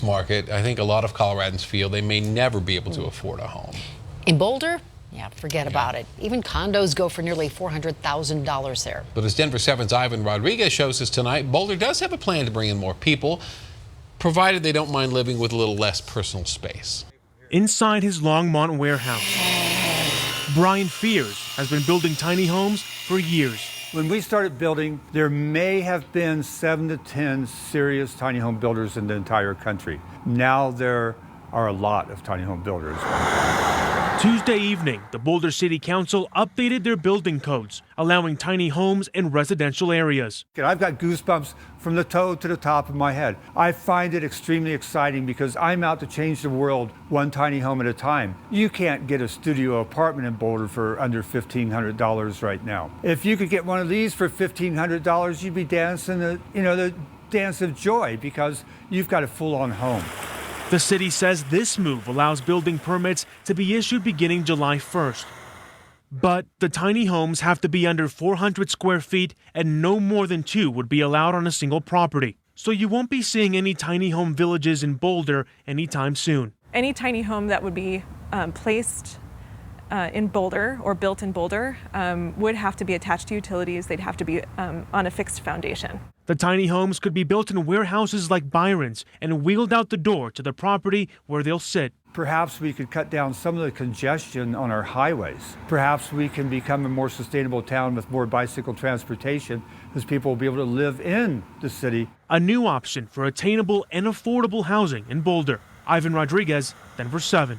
market, I think a lot of Coloradans feel they may never be able to afford a home. In Boulder, yeah, forget about it. Even condos go for nearly $400,000 there. But as Denver 7's Ivan Rodriguez shows us tonight, Boulder does have a plan to bring in more people, provided they don't mind living with a little less personal space. Inside his Longmont warehouse, Bryon Fears has been building tiny homes for years. When we started building, there may have been 7 to 10 serious tiny home builders in the entire country. Now there are a lot of tiny home builders. Tuesday evening, the Boulder City Council updated their building codes, allowing tiny homes in residential areas. I've got goosebumps from the toe to the top of my head. I find it extremely exciting because I'm out to change the world one tiny home at a time. You can't get a studio apartment in Boulder for under $1,500 right now. If you could get one of these for $1,500, you'd be dancing the dance of joy because you've got a full-on home. The city says this move allows building permits to be issued beginning July 1st. But the tiny homes have to be under 400 square feet and no more than 2 would be allowed on a single property. So you won't be seeing any tiny home villages in Boulder anytime soon. Any tiny home that would be placed in Boulder or built in Boulder would have to be attached to utilities. They'd have to be on a fixed foundation. The tiny homes could be built in warehouses like Byron's and wheeled out the door to the property where they'll sit. Perhaps we could cut down some of the congestion on our highways. Perhaps we can become a more sustainable town with more bicycle transportation as people will be able to live in the city. A new option for attainable and affordable housing in Boulder. Ivan Rodriguez, Denver 7.